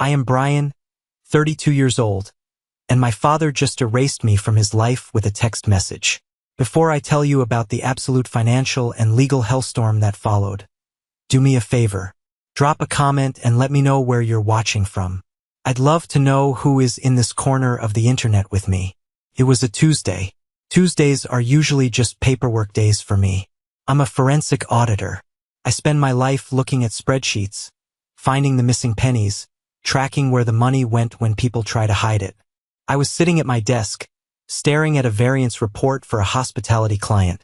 I am Brian, 32 years old, and my father just erased me from his life with a text message. Before I tell you about the absolute financial and legal hellstorm that followed, do me a favor. Drop a comment and let me know where you're watching from. I'd love to know who is in this corner of the internet with me. It was a Tuesday. Tuesdays are usually just paperwork days for me. I'm a forensic auditor. I spend my life looking at spreadsheets, finding the missing pennies, tracking where the money went when people try to hide it. I was sitting at my desk, staring at a variance report for a hospitality client,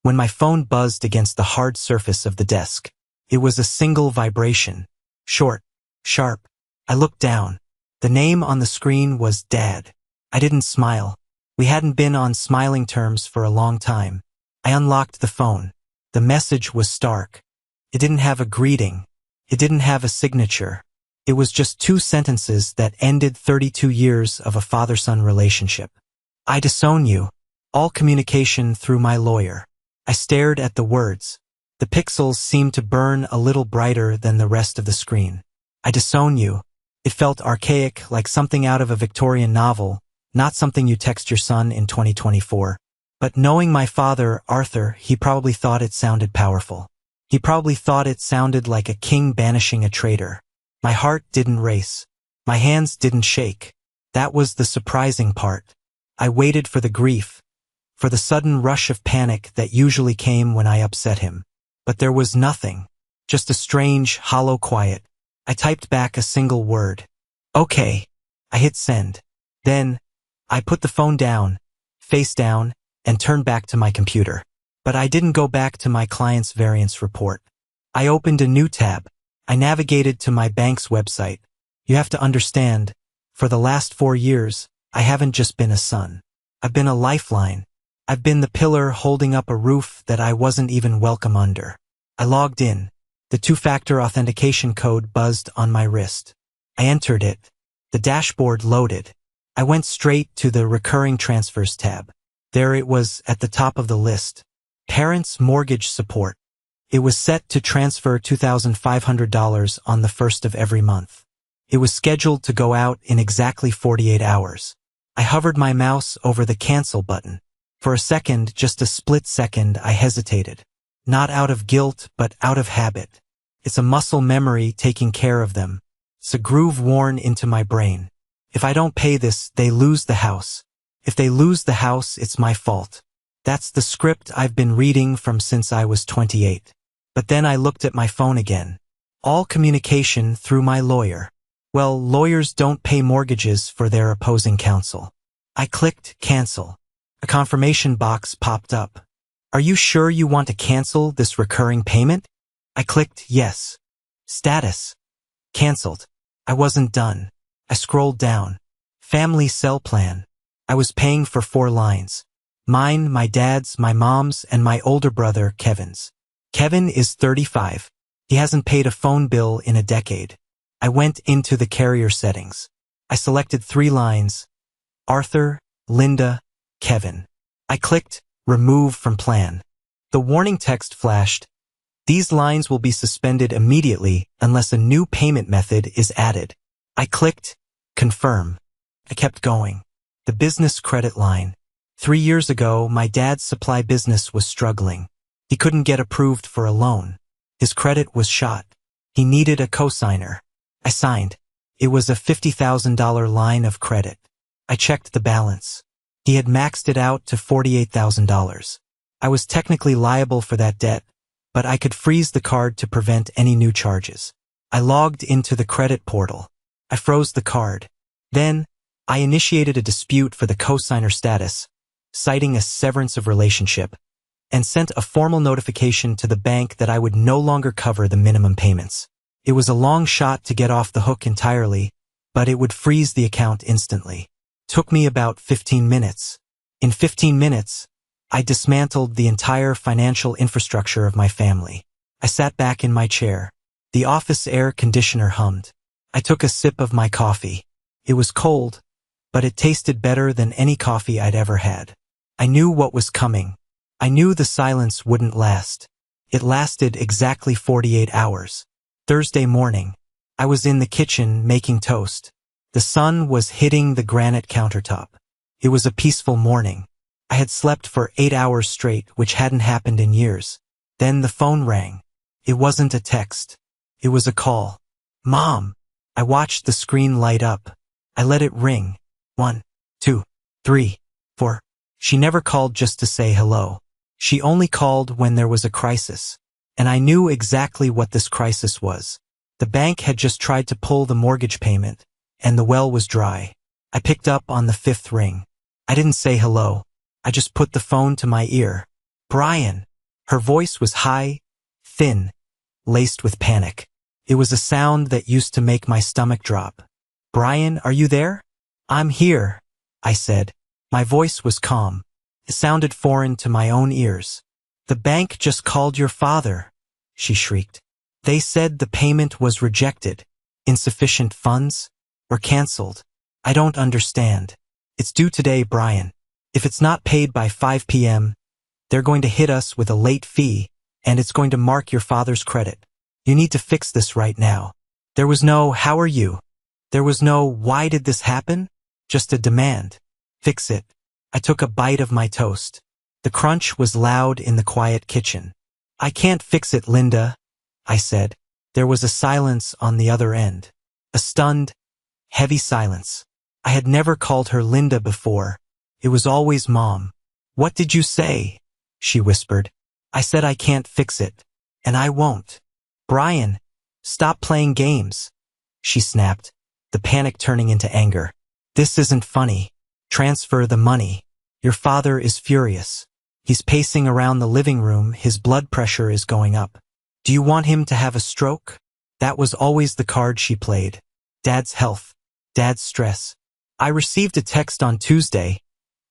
when my phone buzzed against the hard surface of the desk. It was a single vibration. Short, sharp. I looked down. The name on the screen was Dad. I didn't smile. We hadn't been on smiling terms for a long time. I unlocked the phone. The message was stark. It didn't have a greeting. It didn't have a signature. It was just 2 sentences that ended 32 years of a father-son relationship. I disown you. All communication through my lawyer. I stared at the words. The pixels seemed to burn a little brighter than the rest of the screen. I disown you. It felt archaic, like something out of a Victorian novel, not something you text your son in 2024. But knowing my father, Arthur, he probably thought it sounded powerful. He probably thought it sounded like a king banishing a traitor. My heart didn't race. My hands didn't shake. That was the surprising part. I waited for the grief, for the sudden rush of panic that usually came when I upset him. But there was nothing. Just a strange, hollow quiet. I typed back a single word. Okay. I hit send. Then, I put the phone down, face down, and turned back to my computer. But I didn't go back to my client's variance report. I opened a new tab. I navigated to my bank's website. You have to understand, for the last 4 years, I haven't just been a son. I've been a lifeline. I've been the pillar holding up a roof that I wasn't even welcome under. I logged in. The 2-factor authentication code buzzed on my wrist. I entered it. The dashboard loaded. I went straight to the recurring transfers tab. There it was at the top of the list. Parents' mortgage support. It was set to transfer $2,500 on the 1st of every month. It was scheduled to go out in exactly 48 hours. I hovered my mouse over the cancel button. For a second, just a split second, I hesitated. Not out of guilt, but out of habit. It's a muscle memory taking care of them. It's a groove worn into my brain. If I don't pay this, they lose the house. If they lose the house, it's my fault. That's the script I've been reading from since I was 28. But then I looked at my phone again. All communication through my lawyer. Well, lawyers don't pay mortgages for their opposing counsel. I clicked cancel. A confirmation box popped up. Are you sure you want to cancel this recurring payment? I clicked yes. Status. Canceled. I wasn't done. I scrolled down. Family cell plan. I was paying for 4 lines. Mine, my dad's, my mom's, and my older brother, Kevin's. Kevin is 35. He hasn't paid a phone bill in a decade. I went into the carrier settings. I selected 3 lines. Arthur, Linda, Kevin. I clicked remove from plan. The warning text flashed. These lines will be suspended immediately unless a new payment method is added. I clicked confirm. I kept going. The business credit line. 3 years ago, my dad's supply business was struggling. He couldn't get approved for a loan. His credit was shot. He needed a cosigner. I signed. It was a $50,000 line of credit. I checked the balance. He had maxed it out to $48,000. I was technically liable for that debt, but I could freeze the card to prevent any new charges. I logged into the credit portal. I froze the card. Then, I initiated a dispute for the cosigner status, citing a severance of relationship, and sent a formal notification to the bank that I would no longer cover the minimum payments. It was a long shot to get off the hook entirely, but it would freeze the account instantly. Took me about 15 minutes. In 15 minutes, I dismantled the entire financial infrastructure of my family. I sat back in my chair. The office air conditioner hummed. I took a sip of my coffee. It was cold, but it tasted better than any coffee I'd ever had. I knew what was coming. I knew the silence wouldn't last. It lasted exactly 48 hours. Thursday morning. I was in the kitchen making toast. The sun was hitting the granite countertop. It was a peaceful morning. I had slept for 8 hours straight, which hadn't happened in years. Then the phone rang. It wasn't a text. It was a call. Mom! I watched the screen light up. I let it ring. 1, 2, 3, 4. She never called just to say hello. She only called when there was a crisis. And I knew exactly what this crisis was. The bank had just tried to pull the mortgage payment, and the well was dry. I picked up on the 5th ring. I didn't say hello. I just put the phone to my ear. Brian! Her voice was high, thin, laced with panic. It was a sound that used to make my stomach drop. Brian, are you there? I'm here, I said. My voice was calm. It sounded foreign to my own ears. The bank just called your father, she shrieked. They said the payment was rejected. Insufficient funds? Or canceled? I don't understand. It's due today, Brian. If it's not paid by 5 p.m., they're going to hit us with a late fee, and it's going to mark your father's credit. You need to fix this right now. There was no, how are you? There was no, why did this happen? Just a demand. Fix it. I took a bite of my toast. The crunch was loud in the quiet kitchen. I can't fix it, Linda, I said. There was a silence on the other end. A stunned, heavy silence. I had never called her Linda before. It was always Mom. What did you say? She whispered. I said I can't fix it. And I won't. Brian, stop playing games. She snapped, the panic turning into anger. This isn't funny. Transfer the money. Your father is furious. He's pacing around the living room, his blood pressure is going up. Do you want him to have a stroke? That was always the card she played. Dad's health. Dad's stress. I received a text on Tuesday,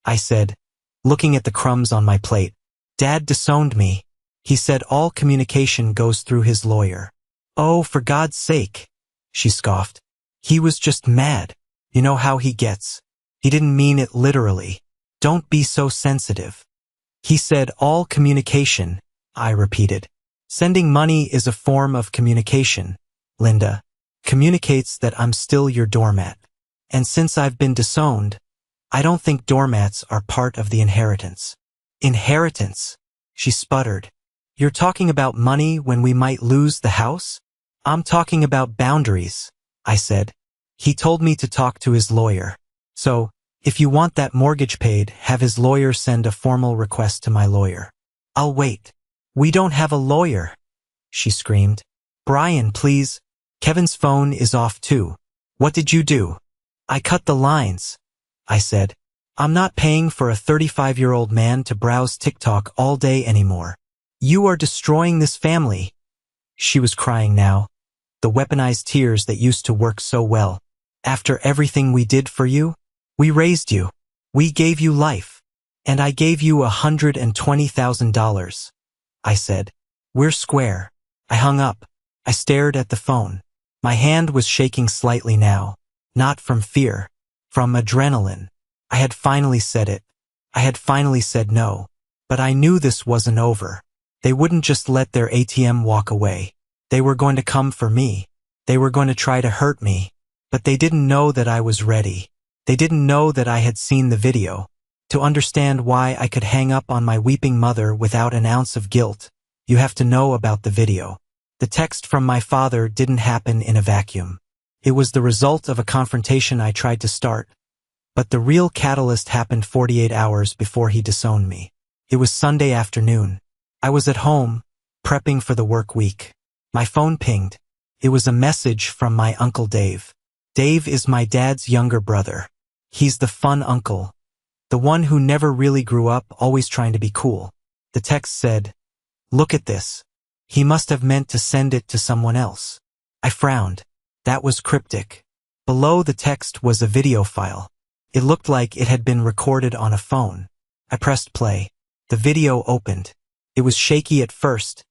I said, looking at the crumbs on my plate. Dad disowned me. He said all communication goes through his lawyer. Oh, for God's sake, she scoffed. He was just mad. You know how he gets. He didn't mean it literally. Don't be so sensitive. He said all communication, I repeated. Sending money is a form of communication, Linda. Communicates that I'm still your doormat. And since I've been disowned, I don't think doormats are part of the inheritance. Inheritance? She sputtered. You're talking about money when we might lose the house? I'm talking about boundaries, I said. He told me to talk to his lawyer. So, if you want that mortgage paid, have his lawyer send a formal request to my lawyer. I'll wait. We don't have a lawyer, she screamed. Brian, please. Kevin's phone is off too. What did you do? I cut the lines, I said. I'm not paying for a 35-year-old man to browse TikTok all day anymore. You are destroying this family. She was crying now, the weaponized tears that used to work so well. After everything we did for you, we raised you. We gave you life. And I gave you $120,000. I said. We're square. I hung up. I stared at the phone. My hand was shaking slightly now. Not from fear. From adrenaline. I had finally said it. I had finally said no. But I knew this wasn't over. They wouldn't just let their ATM walk away. They were going to come for me. They were going to try to hurt me. But they didn't know that I was ready. They didn't know that I had seen the video. To understand why I could hang up on my weeping mother without an ounce of guilt, you have to know about the video. The text from my father didn't happen in a vacuum. It was the result of a confrontation I tried to start. But the real catalyst happened 48 hours before he disowned me. It was Sunday afternoon. I was at home, prepping for the work week. My phone pinged. It was a message from my Uncle Dave. Dave is my dad's younger brother. He's the fun uncle. The one who never really grew up, always trying to be cool. The text said, "Look at this." He must have meant to send it to someone else. I frowned. That was cryptic. Below the text was a video file. It looked like it had been recorded on a phone. I pressed play. The video opened. It was shaky at first,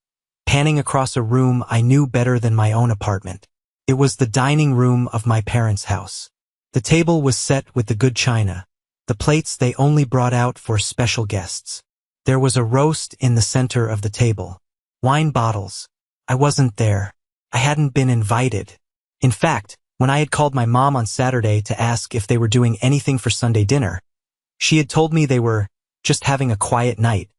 panning across a room I knew better than my own apartment. It was the dining room of my parents' house. The table was set with the good china, the plates they only brought out for special guests. There was a roast in the center of the table. Wine bottles. I wasn't there. I hadn't been invited. In fact, when I had called my mom on Saturday to ask if they were doing anything for Sunday dinner, she had told me they were just having a quiet night,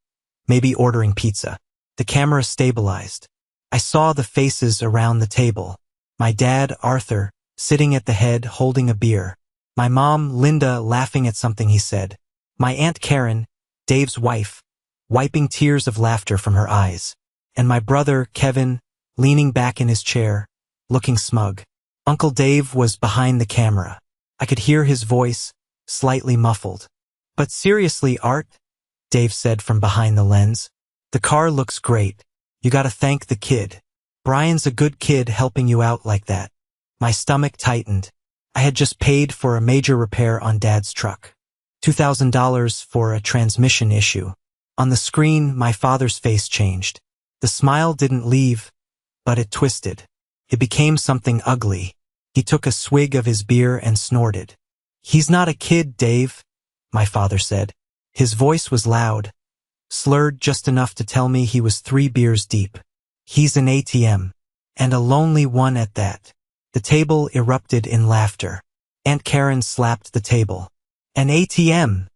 maybe ordering pizza. The camera stabilized. I saw the faces around the table. My dad, Arthur, sitting at the head holding a beer. My mom, Linda, laughing at something he said. My Aunt Karen, Dave's wife, wiping tears of laughter from her eyes. And my brother, Kevin, leaning back in his chair, looking smug. Uncle Dave was behind the camera. I could hear his voice, slightly muffled. But seriously, Art, Dave said from behind the lens, the car looks great. You gotta thank the kid. Brian's a good kid helping you out like that. My stomach tightened. I had just paid for a major repair on Dad's truck. $2,000 for a transmission issue. On the screen, my father's face changed. The smile didn't leave, but it twisted. It became something ugly. He took a swig of his beer and snorted. He's not a kid, Dave, my father said. His voice was loud, slurred just enough to tell me he was 3 beers deep. He's an ATM, and a lonely one at that. The table erupted in laughter. Aunt Karen slapped the table. An ATM,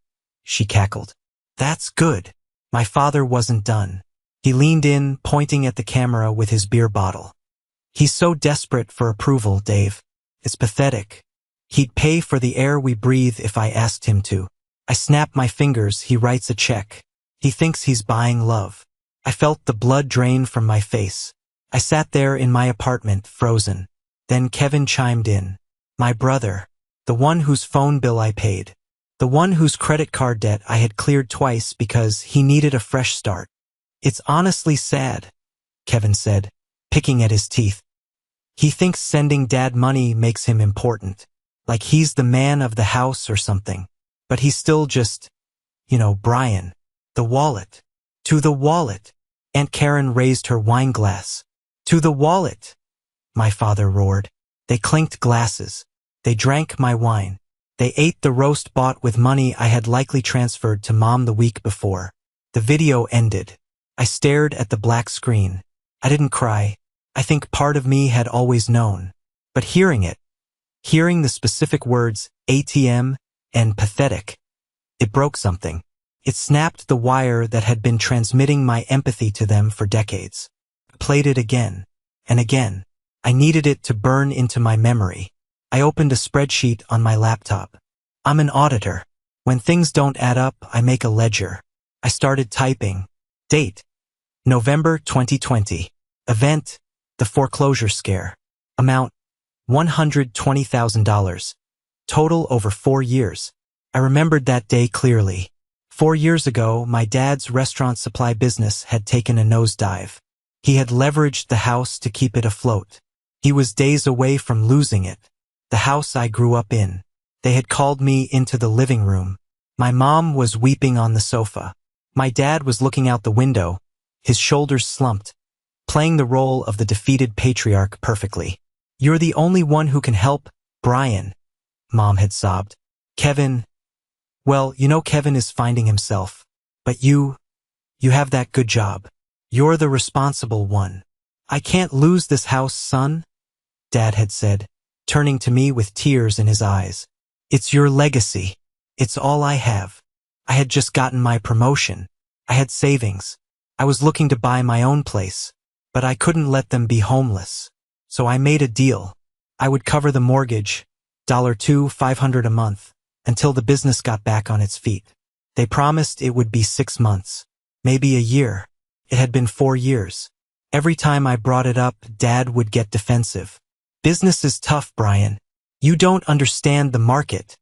she cackled. That's good. My father wasn't done. He leaned in, pointing at the camera with his beer bottle. He's so desperate for approval, Dave. It's pathetic. He'd pay for the air we breathe if I asked him to. I snap my fingers, he writes a check. He thinks he's buying love. I felt the blood drain from my face. I sat there in my apartment, frozen. Then Kevin chimed in. My brother. The one whose phone bill I paid. The one whose credit card debt I had cleared twice because he needed a fresh start. It's honestly sad, Kevin said, picking at his teeth. He thinks sending Dad money makes him important. Like he's the man of the house or something. But he's still just, Brian. The wallet. To the wallet. Aunt Karen raised her wine glass. To the wallet, my father roared. They clinked glasses. They drank my wine. They ate the roast bought with money I had likely transferred to Mom the week before. The video ended. I stared at the black screen. I didn't cry. I think part of me had always known. But hearing the specific words, ATM, and pathetic, it broke something. It snapped the wire that had been transmitting my empathy to them for decades. I played it again and again. I needed it to burn into my memory. I opened a spreadsheet on my laptop. I'm an auditor. When things don't add up, I make a ledger. I started typing. Date: November 2020. Event: the foreclosure scare. Amount: $120,000. Total over 4 years. I remembered that day clearly. 4 years ago, my dad's restaurant supply business had taken a nosedive. He had leveraged the house to keep it afloat. He was days away from losing it. The house I grew up in. They had called me into the living room. My mom was weeping on the sofa. My dad was looking out the window, his shoulders slumped, playing the role of the defeated patriarch perfectly. You're the only one who can help, Brian, Mom had sobbed. Kevin, well, Kevin is finding himself. But you have that good job. You're the responsible one. I can't lose this house, son, Dad had said, turning to me with tears in his eyes. It's your legacy. It's all I have. I had just gotten my promotion. I had savings. I was looking to buy my own place, but I couldn't let them be homeless. So I made a deal. I would cover the mortgage, $500 a month, until the business got back on its feet. They promised it would be 6 months, maybe a year. It had been 4 years. Every time I brought it up, Dad would get defensive. Business is tough, Brian. You don't understand the market.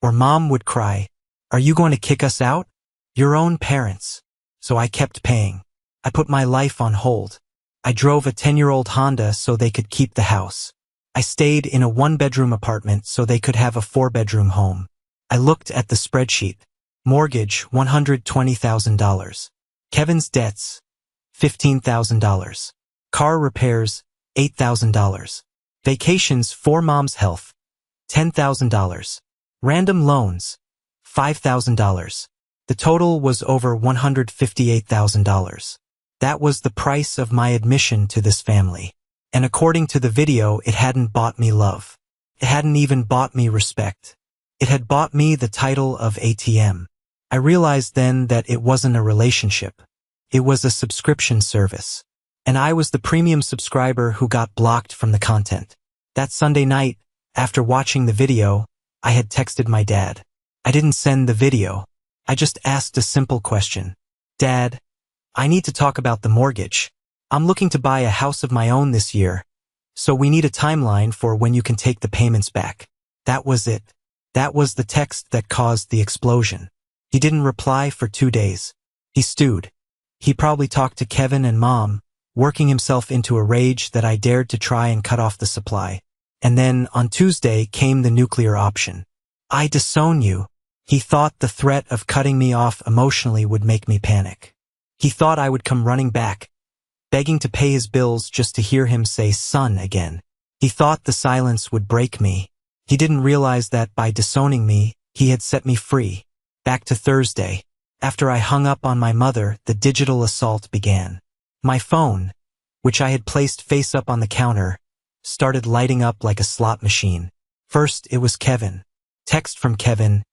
Or Mom would cry, are you going to kick us out? Your own parents. So I kept paying. I put my life on hold. I drove a 10-year-old Honda so they could keep the house. I stayed in a 1-bedroom apartment so they could have a 4-bedroom home. I looked at the spreadsheet. Mortgage, $120,000. Kevin's debts, $15,000. Car repairs, $8,000. Vacations for Mom's health, $10,000. Random loans, $5,000. The total was over $158,000. That was the price of my admission to this family. And according to the video, it hadn't bought me love. It hadn't even bought me respect. It had bought me the title of ATM. I realized then that it wasn't a relationship. It was a subscription service. And I was the premium subscriber who got blocked from the content. That Sunday night, after watching the video, I had texted my dad. I didn't send the video. I just asked a simple question. Dad, I need to talk about the mortgage. I'm looking to buy a house of my own this year, so we need a timeline for when you can take the payments back. That was it. That was the text that caused the explosion. He didn't reply for 2 days. He stewed. He probably talked to Kevin and Mom, working himself into a rage that I dared to try and cut off the supply. And then, on Tuesday, came the nuclear option. I disown you. He thought the threat of cutting me off emotionally would make me panic. He thought I would come running back, begging to pay his bills just to hear him say son again. He thought the silence would break me. He didn't realize that by disowning me, he had set me free. Back to Thursday. After I hung up on my mother, the digital assault began. My phone, which I had placed face up on the counter, started lighting up like a slot machine. First, it was Kevin. Text from Kevin.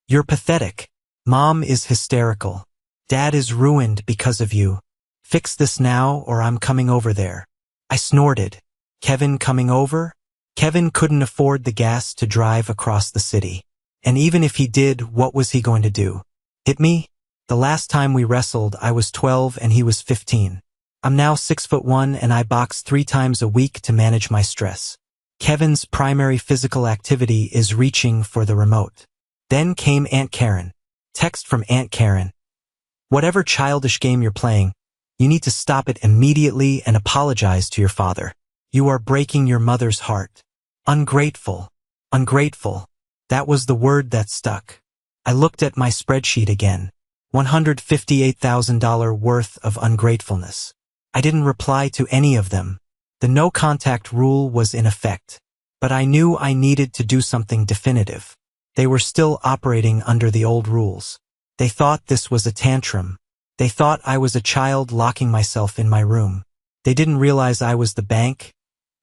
You're pathetic. Mom is hysterical. Dad is ruined because of you. Fix this now or I'm coming over there. I snorted. Kevin coming over? Kevin couldn't afford the gas to drive across the city. And even if he did, what was he going to do? Hit me? The last time we wrestled, I was 12 and he was 15. I'm now 6'1" and I box 3 times a week to manage my stress. Kevin's primary physical activity is reaching for the remote. Then came Aunt Karen. Text from Aunt Karen. Whatever childish game you're playing, you need to stop it immediately and apologize to your father. You are breaking your mother's heart. Ungrateful. Ungrateful. That was the word that stuck. I looked at my spreadsheet again. $158,000 worth of ungratefulness. I didn't reply to any of them. The no-contact rule was in effect. But I knew I needed to do something definitive. They were still operating under the old rules. They thought this was a tantrum. They thought I was a child locking myself in my room. They didn't realize I was the bank,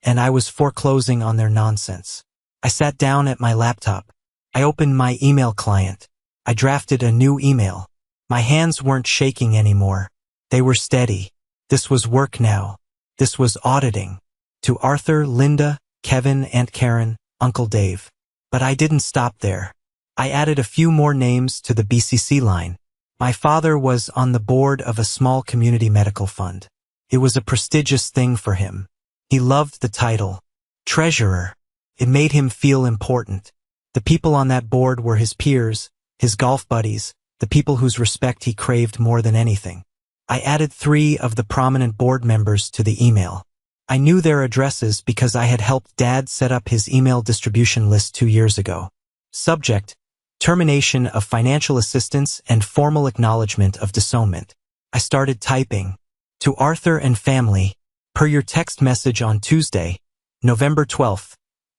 and I was foreclosing on their nonsense. I sat down at my laptop. I opened my email client. I drafted a new email. My hands weren't shaking anymore. They were steady. This was work now. This was auditing. To Arthur, Linda, Kevin, Aunt Karen, Uncle Dave. But I didn't stop there. I added a few more names to the BCC line. My father was on the board of a small community medical fund. It was a prestigious thing for him. He loved the title. Treasurer. It made him feel important. The people on that board were his peers, his golf buddies, the people whose respect he craved more than anything. I added 3 of the prominent board members to the email. I knew their addresses because I had helped Dad set up his email distribution list 2 years ago. Subject: termination of financial assistance and formal acknowledgement of disownment. I started typing. To Arthur and family, per your text message on Tuesday, November 12th,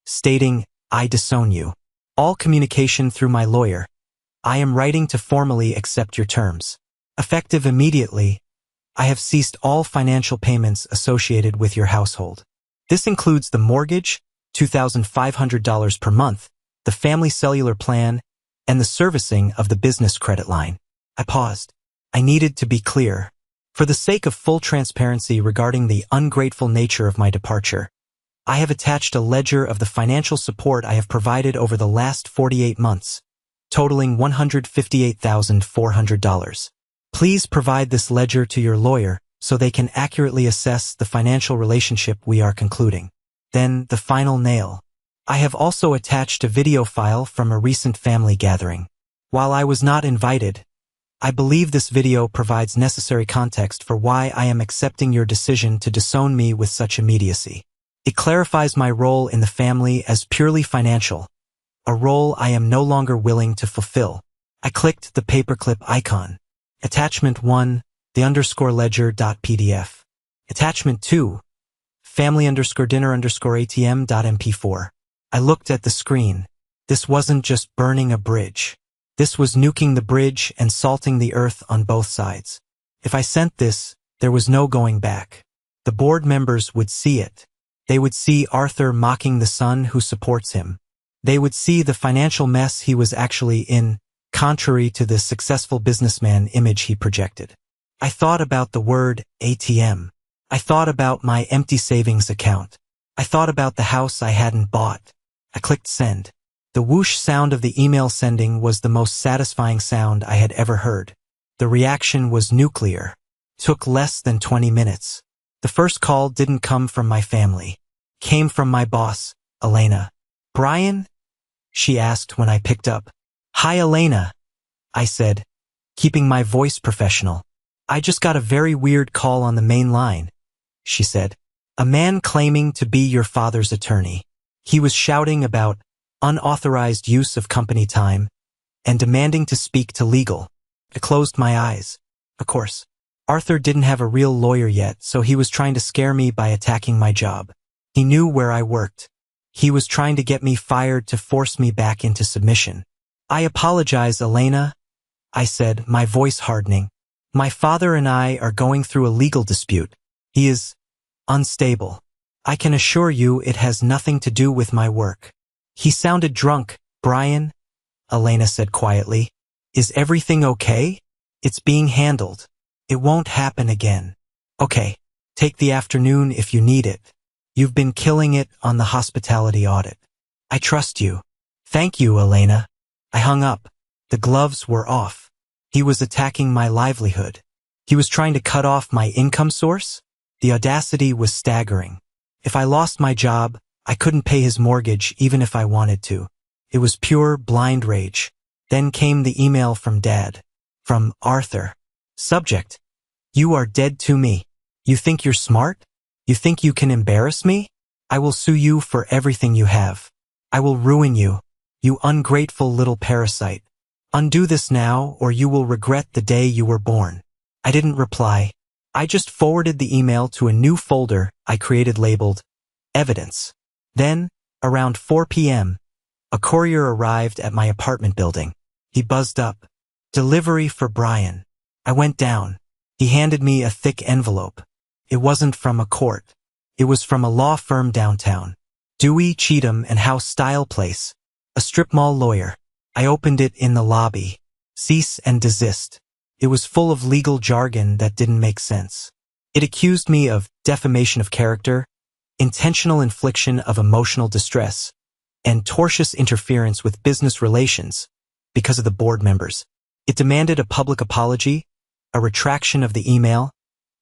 stating, I disown you. All communication through my lawyer. I am writing to formally accept your terms. Effective immediately, I have ceased all financial payments associated with your household. This includes the mortgage, $2,500 per month, the family cellular plan, and the servicing of the business credit line. I paused. I needed to be clear. For the sake of full transparency regarding the ungrateful nature of my departure, I have attached a ledger of the financial support I have provided over the last 48 months, totaling $158,400. Please provide this ledger to your lawyer so they can accurately assess the financial relationship we are concluding. Then, the final nail. I have also attached a video file from a recent family gathering. While I was not invited, I believe this video provides necessary context for why I am accepting your decision to disown me with such immediacy. It clarifies my role in the family as purely financial, a role I am no longer willing to fulfill. I clicked the paperclip icon. Attachment 1, the _ledger.pdf. Attachment 2, family_dinner_atm.mp4. I looked at the screen. This wasn't just burning a bridge. This was nuking the bridge and salting the earth on both sides. If I sent this, there was no going back. The board members would see it. They would see Arthur mocking the son who supports him. They would see the financial mess he was actually in, contrary to the successful businessman image he projected. I thought about the word ATM. I thought about my empty savings account. I thought about the house I hadn't bought. I clicked send. The whoosh sound of the email sending was the most satisfying sound I had ever heard. The reaction was nuclear. Took less than 20 minutes. The first call didn't come from my family. Came from my boss, Elena. "Brian?" she asked when I picked up. "Hi, Elena," I said, keeping my voice professional. "I just got a very weird call on the main line," she said. "A man claiming to be your father's attorney. He was shouting about unauthorized use of company time and demanding to speak to legal." I closed my eyes. Of course, Arthur didn't have a real lawyer yet, so he was trying to scare me by attacking my job. He knew where I worked. He was trying to get me fired to force me back into submission. "I apologize, Elena," I said, my voice hardening. "My father and I are going through a legal dispute. He is unstable. I can assure you it has nothing to do with my work." "He sounded drunk, Brian," Elena said quietly. "Is everything okay? It's being handled. It won't happen again." "Okay, take the afternoon if you need it. You've been killing it on the hospitality audit. I trust you." "Thank you, Elena." I hung up. The gloves were off. He was attacking my livelihood. He was trying to cut off my income source. The audacity was staggering. If I lost my job, I couldn't pay his mortgage even if I wanted to. It was pure blind rage. Then came the email from Dad. From Arthur. Subject: "You are dead to me. You think you're smart? You think you can embarrass me? I will sue you for everything you have. I will ruin you, you ungrateful little parasite. Undo this now or you will regret the day you were born." I didn't reply. I just forwarded the email to a new folder I created labeled Evidence. Then, around 4 p.m., a courier arrived at my apartment building. He buzzed up. "Delivery for Brian." I went down. He handed me a thick envelope. It wasn't from a court. It was from a law firm downtown. Dewey, Cheatham and House Style Place. A strip mall lawyer. I opened it in the lobby. Cease and desist. It was full of legal jargon that didn't make sense. It accused me of defamation of character, intentional infliction of emotional distress, and tortious interference with business relations because of the board members. It demanded a public apology, a retraction of the email,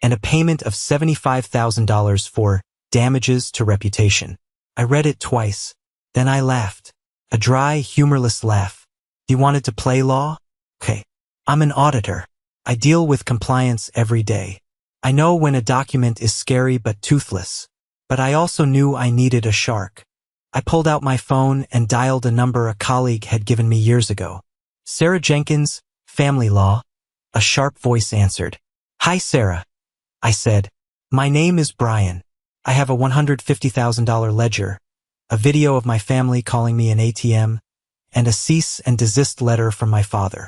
and a payment of $75,000 for damages to reputation. I read it twice. Then I laughed. A dry, humorless laugh. "You wanted to play law? Okay. I'm an auditor. I deal with compliance every day. I know when a document is scary but toothless. But I also knew I needed a shark." I pulled out my phone and dialed a number a colleague had given me years ago. "Sarah Jenkins, Family Law." A sharp voice answered. "Hi, Sarah," I said. "My name is Brian. I have a $150,000 ledger, a video of my family calling me an ATM, and a cease and desist letter from my father.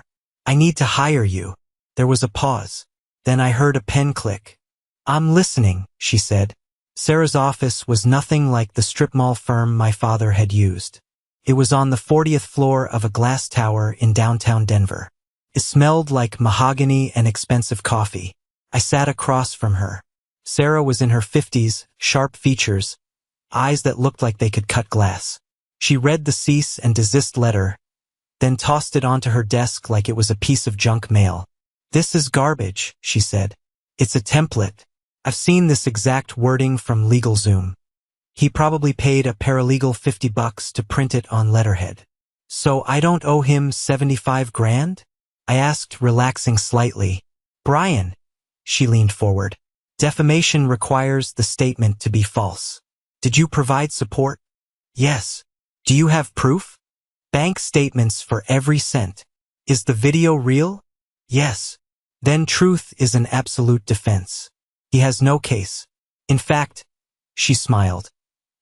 I need to hire you." There was a pause. Then I heard a pen click. "I'm listening," she said. Sarah's office was nothing like the strip mall firm my father had used. It was on the 40th floor of a glass tower in downtown Denver. It smelled like mahogany and expensive coffee. I sat across from her. Sarah was in her 50s, sharp features, eyes that looked like they could cut glass. She read the cease and desist letter, then tossed it onto her desk like it was a piece of junk mail. "This is garbage," she said. "It's a template. I've seen this exact wording from LegalZoom. He probably paid a paralegal $50 to print it on letterhead. So I don't owe him 75 grand? I asked, relaxing slightly. "Brian," she leaned forward. "Defamation requires the statement to be false. Did you provide support?" "Yes." "Do you have proof?" "Bank statements for every cent." "Is the video real?" "Yes." "Then truth is an absolute defense. He has no case. In fact," she smiled.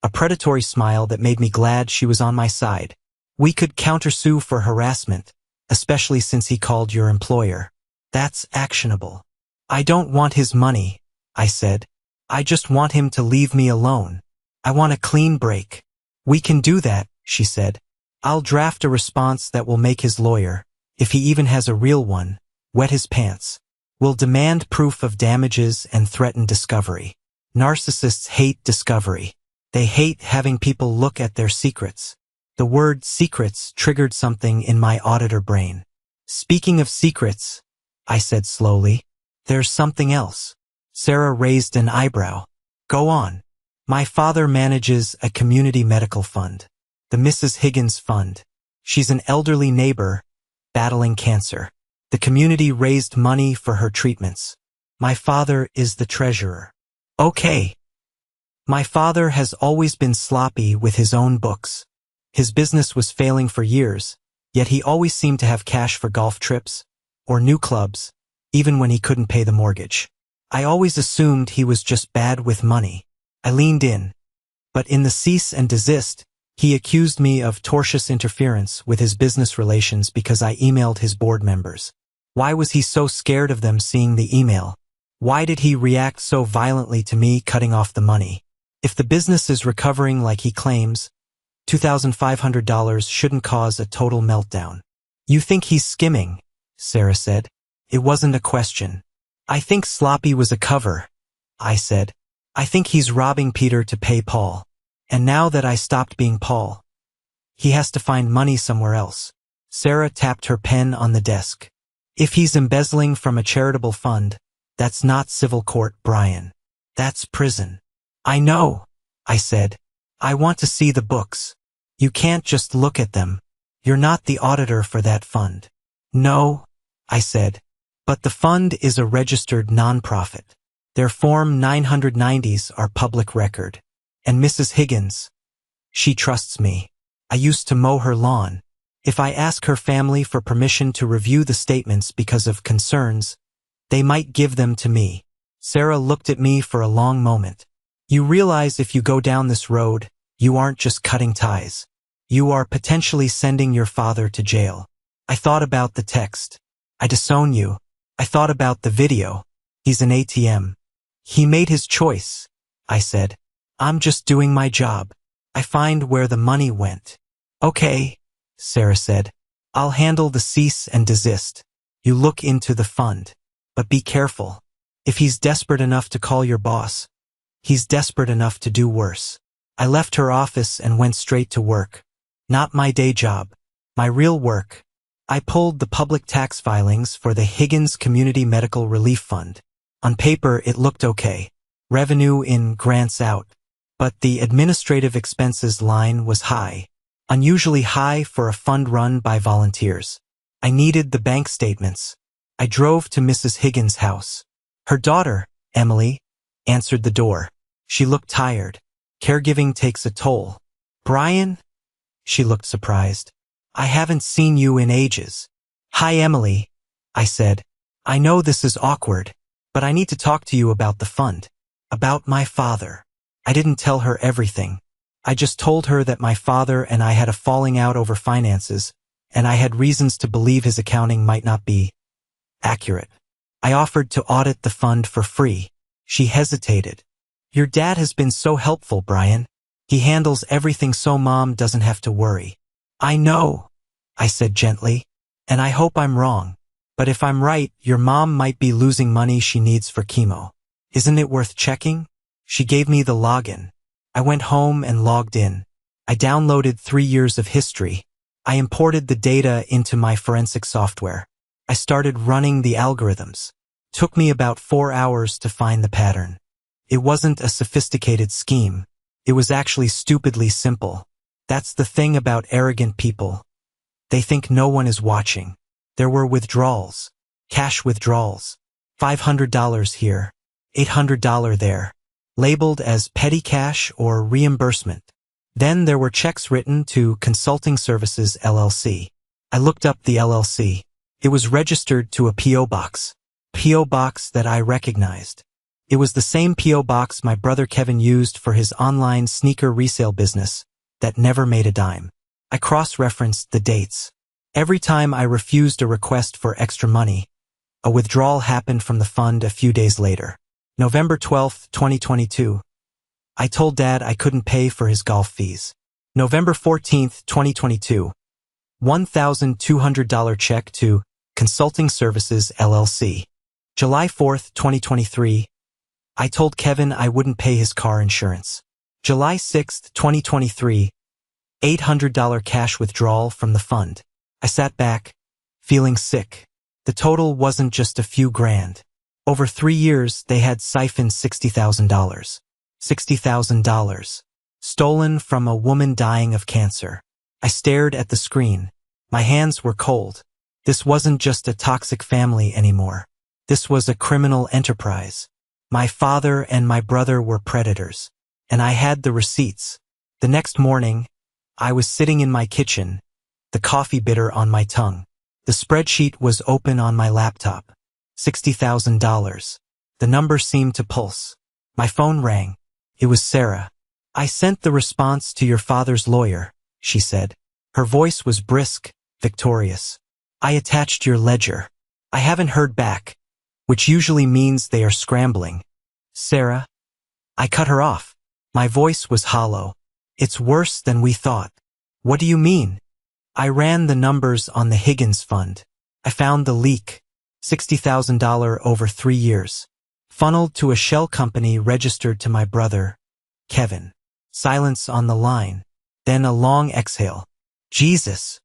A predatory smile that made me glad she was on my side. "We could countersue for harassment, especially since he called your employer. That's actionable." "I don't want his money," I said. "I just want him to leave me alone." I want a clean break. We can do that, she said. I'll draft a response that will make his lawyer, if he even has a real one, wet his pants. We'll demand proof of damages and threaten discovery. Narcissists hate discovery. They hate having people look at their secrets. The word secrets triggered something in my auditor brain. Speaking of secrets, I said slowly, there's something else. Sarah raised an eyebrow. Go on. My father manages a community medical fund, the Mrs. Higgins Fund. She's an elderly neighbor battling cancer. The community raised money for her treatments. My father is the treasurer. Okay. My father has always been sloppy with his own books. His business was failing for years, yet he always seemed to have cash for golf trips or new clubs, even when he couldn't pay the mortgage. I always assumed he was just bad with money. I leaned in. But in the cease and desist, he accused me of tortious interference with his business relations because I emailed his board members. Why was he so scared of them seeing the email? Why did he react so violently to me cutting off the money? If the business is recovering like he claims, $2,500 shouldn't cause a total meltdown. You think he's skimming, Sarah said. It wasn't a question. I think sloppy was a cover, I said. I think he's robbing Peter to pay Paul. And now that I stopped being Paul, he has to find money somewhere else. Sarah tapped her pen on the desk. If he's embezzling from a charitable fund, that's not civil court, Brian. That's prison. I know, I said. I want to see the books. You can't just look at them. You're not the auditor for that fund. No, I said. But the fund is a registered nonprofit. Their Form 990s are public record. And Mrs. Higgins, she trusts me. I used to mow her lawn. If I ask her family for permission to review the statements because of concerns, they might give them to me. Sarah looked at me for a long moment. You realize if you go down this road, you aren't just cutting ties. You are potentially sending your father to jail. I thought about the text. I disown you. I thought about the video. He's an ATM. He made his choice, I said. I'm just doing my job. I find where the money went. Okay, Sarah said. I'll handle the cease and desist. You look into the fund. But be careful. If he's desperate enough to call your boss, he's desperate enough to do worse. I left her office and went straight to work. Not my day job. My real work. I pulled the public tax filings for the Higgins Community Medical Relief Fund. On paper, it looked okay. Revenue in, grants out. But the administrative expenses line was high. Unusually high for a fund run by volunteers. I needed the bank statements. I drove to Mrs. Higgins' house. Her daughter, Emily, answered the door. She looked tired. Caregiving takes a toll. Brian? She looked surprised. I haven't seen you in ages. Hi, Emily, I said. I know this is awkward, but I need to talk to you about the fund. About my father. I didn't tell her everything. I just told her that my father and I had a falling out over finances, and I had reasons to believe his accounting might not be accurate. I offered to audit the fund for free. She hesitated. Your dad has been so helpful, Brian. He handles everything so Mom doesn't have to worry. I know, I said gently, and I hope I'm wrong. But if I'm right, your mom might be losing money she needs for chemo. Isn't it worth checking? She gave me the login. I went home and logged in. I downloaded 3 years of history. I imported the data into my forensic software. I started running the algorithms. Took me about 4 hours to find the pattern. It wasn't a sophisticated scheme. It was actually stupidly simple. That's the thing about arrogant people. They think no one is watching. There were withdrawals. Cash withdrawals. $500 here. $800 there. Labeled as petty cash or reimbursement. Then there were checks written to Consulting Services LLC. I looked up the LLC. It was registered to a P.O. box. P.O. box that I recognized. It was the same P.O. box my brother Kevin used for his online sneaker resale business that never made a dime. I cross-referenced the dates. Every time I refused a request for extra money, a withdrawal happened from the fund a few days later. November 12, 2022. I told Dad I couldn't pay for his golf fees. November 14th, 2022. $1,200 check to Consulting Services, LLC. July 4th, 2023. I told Kevin I wouldn't pay his car insurance. July 6th, 2023. $800 cash withdrawal from the fund. I sat back, feeling sick. The total wasn't just a few grand. Over 3 years, they had siphoned $60,000. $60,000. Stolen from a woman dying of cancer. I stared at the screen. My hands were cold. This wasn't just a toxic family anymore. This was a criminal enterprise. My father and my brother were predators. And I had the receipts. The next morning, I was sitting in my kitchen, the coffee bitter on my tongue. The spreadsheet was open on my laptop. $60,000. The number seemed to pulse. My phone rang. It was Sarah. I sent the response to your father's lawyer, she said. Her voice was brisk, victorious. I attached your ledger. I haven't heard back, which usually means they are scrambling. Sarah? I cut her off. My voice was hollow. It's worse than we thought. What do you mean? I ran the numbers on the Higgins fund. I found the leak. $60,000 over 3 years. Funneled to a shell company registered to my brother, Kevin. Silence on the line. Then a long exhale. Jesus.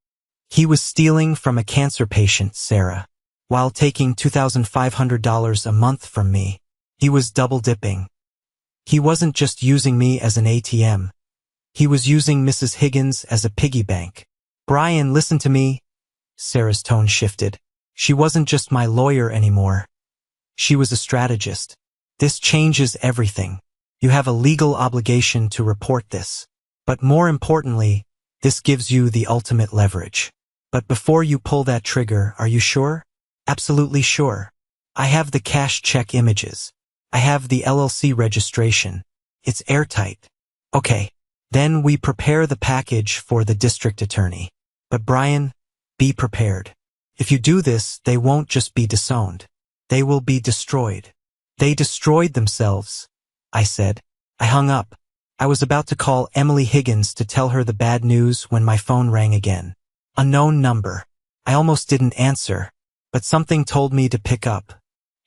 He was stealing from a cancer patient, Sarah. While taking $2,500 a month from me. He was double-dipping. He wasn't just using me as an ATM. He was using Mrs. Higgins as a piggy bank. Brian, listen to me. Sarah's tone shifted. She wasn't just my lawyer anymore. She was a strategist. This changes everything. You have a legal obligation to report this. But more importantly, this gives you the ultimate leverage. But before you pull that trigger, are you sure? Absolutely sure. I have the cash check images. I have the LLC registration. It's airtight. Okay. Then we prepare the package for the district attorney. But Brian, be prepared. If you do this, they won't just be disowned. They will be destroyed. They destroyed themselves, I said. I hung up. I was about to call Emily Higgins to tell her the bad news when my phone rang again. Unknown number. I almost didn't answer, but something told me to pick up.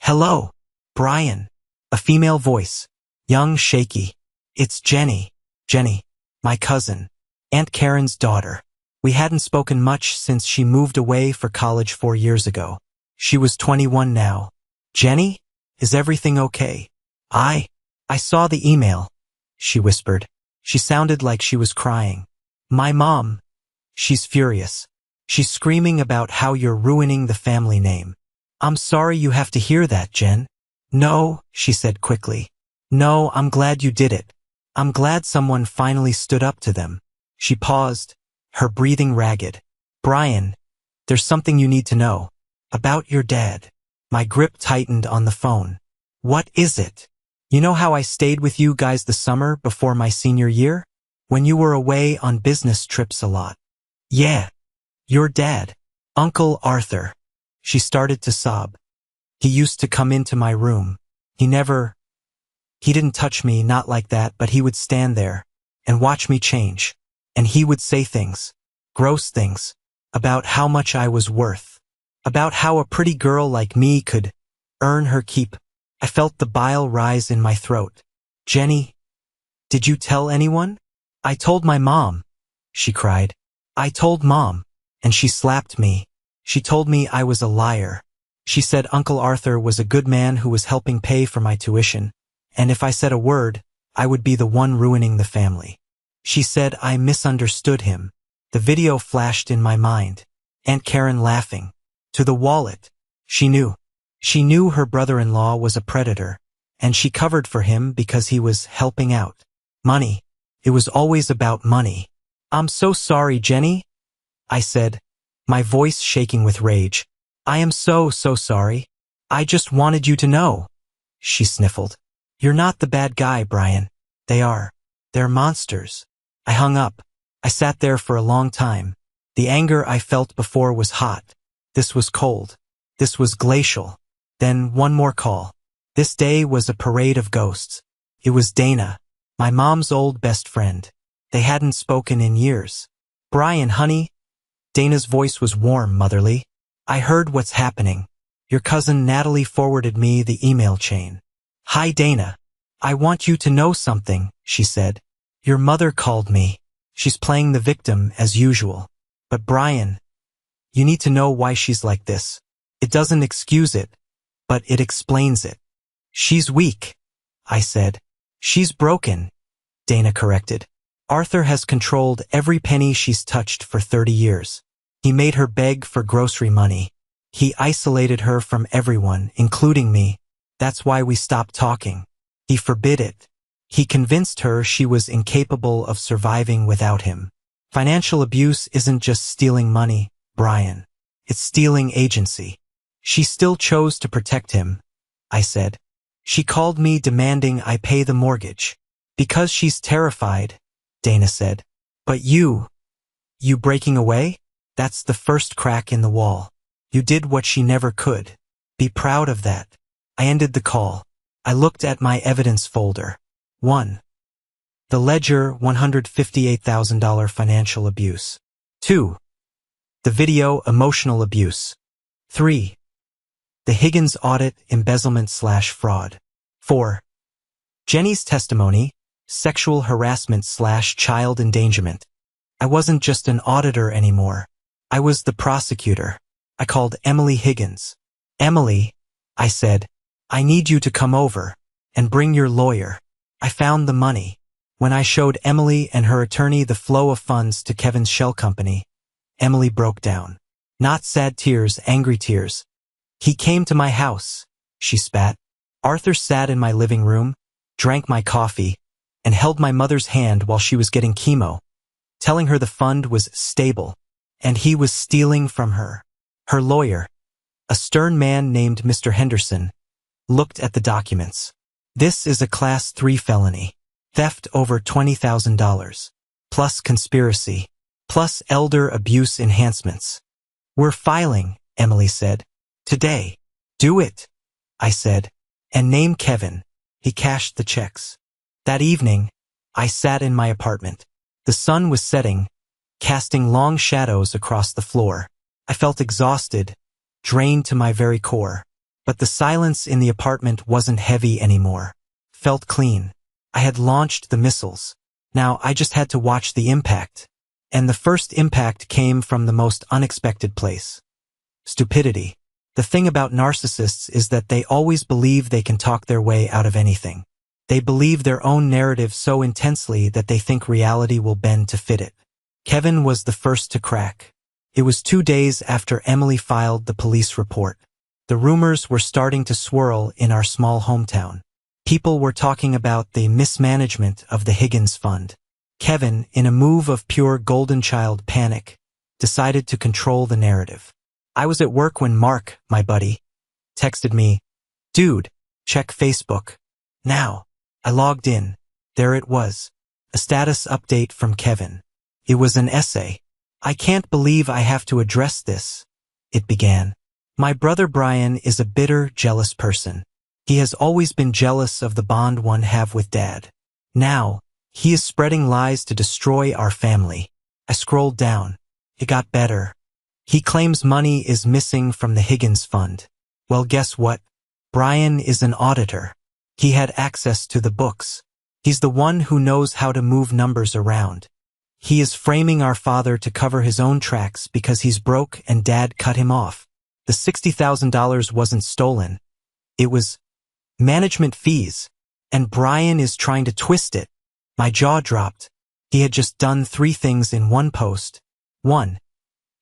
Hello, Brian. A female voice. Young, shaky. It's Jenny. Jenny. My cousin. Aunt Karen's daughter. We hadn't spoken much since she moved away for college 4 years ago. She was 21 now. Jenny? Is everything okay? I saw the email, she whispered. She sounded like she was crying. My mom. She's furious. She's screaming about how you're ruining the family name. I'm sorry you have to hear that, Jen. No, she said quickly. No, I'm glad you did it. I'm glad someone finally stood up to them. She paused, her breathing ragged. Brian, there's something you need to know. About your dad. My grip tightened on the phone. What is it? You know how I stayed with you guys the summer before my senior year? When you were away on business trips a lot. Yeah. Your dad. Uncle Arthur. She started to sob. He used to come into my room. He didn't touch me, not like that, but he would stand there and watch me change. And he would say things, gross things, about how much I was worth, about how a pretty girl like me could earn her keep. I felt the bile rise in my throat. Jenny, did you tell anyone? I told my mom, she cried. I told Mom, and she slapped me. She told me I was a liar. She said Uncle Arthur was a good man who was helping pay for my tuition, and if I said a word, I would be the one ruining the family. She said I misunderstood him. The video flashed in my mind. Aunt Karen laughing. To the wallet. She knew. She knew her brother-in-law was a predator, and she covered for him because he was helping out. Money. It was always about money. I'm so sorry, Jenny, I said, my voice shaking with rage. I am so sorry. I just wanted you to know. She sniffled. You're not the bad guy, Brian. They are. They're monsters. I hung up. I sat there for a long time. The anger I felt before was hot. This was cold. This was glacial. Then one more call. This day was a parade of ghosts. It was Dana. My mom's old best friend. They hadn't spoken in years. Brian, honey. Dana's voice was warm, motherly. I heard what's happening. Your cousin Natalie forwarded me the email chain. Hi, Dana. I want you to know something, she said. Your mother called me. She's playing the victim as usual. But Brian, you need to know why she's like this. It doesn't excuse it, but it explains it. She's weak, I said. She's broken, Dana corrected. Arthur has controlled every penny she's touched for 30 years. He made her beg for grocery money. He isolated her from everyone, including me. That's why we stopped talking. He forbid it. He convinced her she was incapable of surviving without him. Financial abuse isn't just stealing money, Brian. It's stealing agency. She still chose to protect him, I said. She called me demanding I pay the mortgage. Because she's terrified, Dana said. But you breaking away? That's the first crack in the wall. You did what she never could. Be proud of that. I ended the call. I looked at my evidence folder. 1. The ledger, $158,000 financial abuse. 2. The video, emotional abuse. 3. The Higgins audit, embezzlement/fraud. 4. Jenny's testimony, sexual harassment/child endangerment. I wasn't just an auditor anymore. I was the prosecutor. I called Emily Higgins. Emily, I said, I need you to come over and bring your lawyer. I found the money. When I showed Emily and her attorney the flow of funds to Kevin's shell company, Emily broke down. Not sad tears, angry tears. He came to my house, she spat. Arthur sat in my living room, drank my coffee, and held my mother's hand while she was getting chemo, telling her the fund was stable, and he was stealing from her. Her lawyer, a stern man named Mr. Henderson, looked at the documents. This is a Class 3 felony. Theft over $20,000. Plus conspiracy. Plus elder abuse enhancements. We're filing, Emily said. Today. Do it, I said. And name Kevin. He cashed the checks. That evening, I sat in my apartment. The sun was setting, casting long shadows across the floor. I felt exhausted, drained to my very core. But the silence in the apartment wasn't heavy anymore. Felt clean. I had launched the missiles. Now I just had to watch the impact. And the first impact came from the most unexpected place. Stupidity. The thing about narcissists is that they always believe they can talk their way out of anything. They believe their own narrative so intensely that they think reality will bend to fit it. Kevin was the first to crack. It was 2 days after Emily filed the police report. The rumors were starting to swirl in our small hometown. People were talking about the mismanagement of the Higgins fund. Kevin, in a move of pure golden child panic, decided to control the narrative. I was at work when Mark, my buddy, texted me, "Dude, check Facebook. Now." I logged in. There it was. A status update from Kevin. It was an essay. "I can't believe I have to address this," it began. "My brother Brian is a bitter, jealous person. He has always been jealous of the bond one have with Dad. Now, he is spreading lies to destroy our family." I scrolled down. It got better. "He claims money is missing from the Higgins fund. Well, guess what? Brian is an auditor. He had access to the books. He's the one who knows how to move numbers around. He is framing our father to cover his own tracks because he's broke and Dad cut him off. The $60,000 wasn't stolen. It was management fees, and Brian is trying to twist it." My jaw dropped. He had just done 3 things in one post. 1.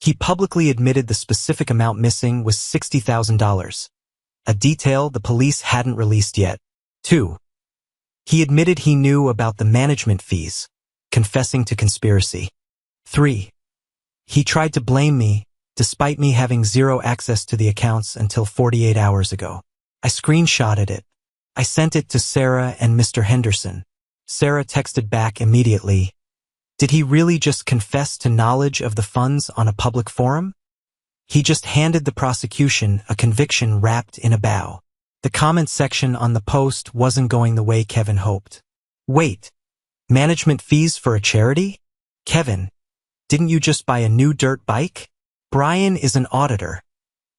He publicly admitted the specific amount missing was $60,000, a detail the police hadn't released yet. 2. He admitted he knew about the management fees, confessing to conspiracy. 3. He tried to blame me, despite me having zero access to the accounts until 48 hours ago. I screenshotted it. I sent it to Sarah and Mr. Henderson. Sarah texted back immediately, "Did he really just confess to knowledge of the funds on a public forum?" He just handed the prosecution a conviction wrapped in a bow. The comment section on the post wasn't going the way Kevin hoped. "Wait, Management fees for a charity? Kevin, didn't you just buy a new dirt bike? Brian is an auditor.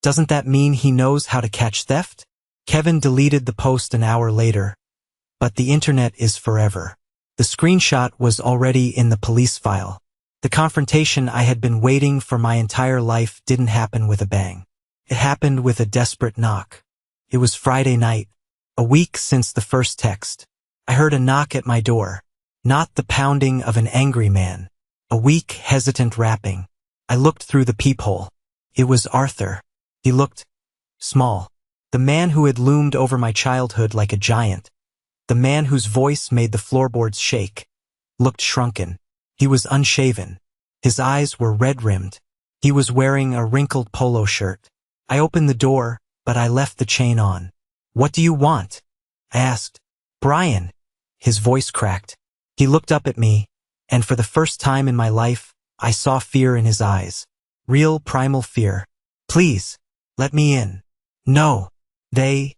Doesn't that mean he knows how to catch theft? Kevin deleted the post an hour later, but the internet is forever. The screenshot was already in the police file. The confrontation I had been waiting for my entire life didn't happen with a bang. It happened with a desperate knock. It was Friday night, a week since the first text. I heard a knock at my door, not the pounding of an angry man, a weak, hesitant rapping. I looked through the peephole. It was Arthur. He looked small. The man who had loomed over my childhood like a giant. The man whose voice made the floorboards shake. Looked shrunken. He was unshaven. His eyes were red-rimmed. He was wearing a wrinkled polo shirt. I opened the door, but I left the chain on. "What do you want?" I asked. "Brian." His voice cracked. He looked up at me, and for the first time in my life, I saw fear in his eyes. Real primal fear. "Please, let me in." "No. The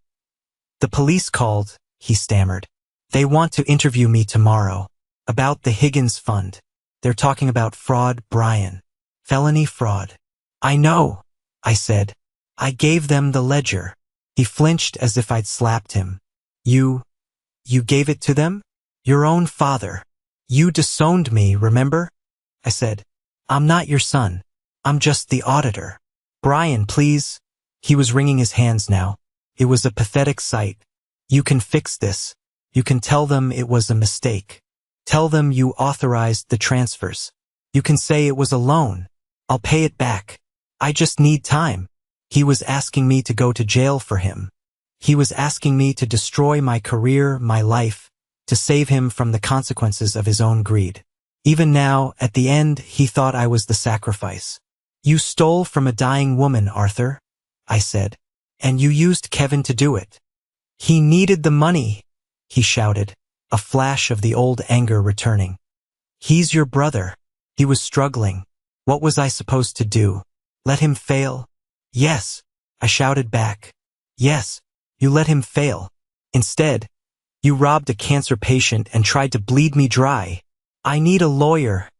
police called," he stammered. "They want to interview me tomorrow. About the Higgins Fund. They're talking about fraud, Brian. Felony fraud." "I know," I said. "I gave them the ledger." He flinched as if I'd slapped him. You gave it to them? Your own father. You disowned me, remember?" I said. "I'm not your son. I'm just the auditor." "Brian, please." He was wringing his hands now. It was a pathetic sight. "You can fix this. You can tell them it was a mistake. Tell them you authorized the transfers. You can say it was a loan. I'll pay it back. I just need time." He was asking me to go to jail for him. He was asking me to destroy my career, my life, to save him from the consequences of his own greed. Even now, at the end, he thought I was the sacrifice. "You stole from a dying woman, Arthur," I said, "and you used Kevin to do it." "He needed the money," he shouted, a flash of the old anger returning. "He's your brother." He was struggling. What was I supposed to do? Let him fail? "Yes," I shouted back. "Yes, you let him fail. Instead, you robbed a cancer patient and tried to bleed me dry. I need a lawyer,"